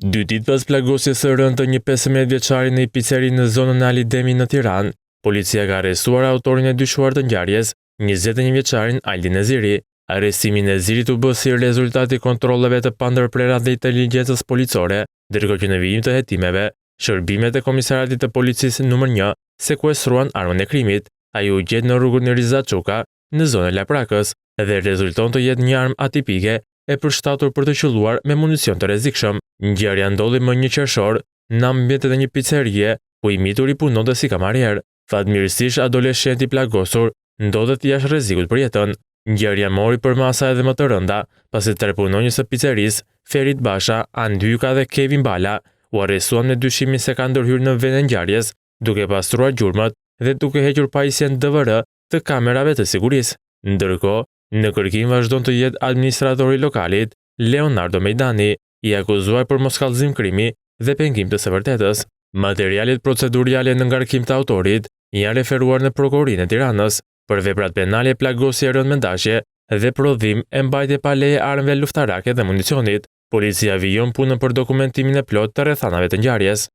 2 ditë pas plagosjes së rënë të një 15 vjeçari në një piceri në zonën e Alidemi në Tiranë, policia ka arrestuar autorin e dyshuar të ngjarjes, 21 vjeçarin Aldin Neziri. Arrestimin e Nezirit u bë si rezultat i kontrolleve të pandërprera dhe inteligjencës policore, ndërkohë që në vijim të hetimeve, shërbimet e komisariatit të policisë numër 1 sekuestruan armën e krimit. Ai u gjet në rrugën e Rizat Çoka, në zonën e Laprakës, dhe rezulton të jetë një armë atipike e përshtatur për të qelluar me municion të rrezikshëm. Ngjarja ndodhi më 1 qershor në ambientet e një picerie ku i mituri punonte si kamarier. Fatmirësisht adoleshenti plagosur ndodhet jashtë rrezikut për jetën. Ngjarja mori përmasa edhe më të rënda, pasi 3 punonjës së picerisë, Ferit Basha, Andyka dhe Kevin Bala, u arrestuan me dyshimin se kanë ndërhyrë në vend e ngjarjes, duke pastruar gjurmët dhe duke hequr pajisjen DVR të kamerave të sigurisë. Ndërkohë, në kërkim vazhdon të jetë administratori i lokalit, Leonardo Mejdani, i akuzuar për moskallëzim krimi dhe pengim të së vërtetës. Materialet procedurale në ngarkim të autorit janë referuar në Prokurorinë e Tiranës për veprat penale, plagosje rënë me dashje dhe prodhim e mbajtje pa leje armëve luftarake dhe municionit. Policia vijon punën për dokumentimin e plotë të rrethanave të ngjarjes.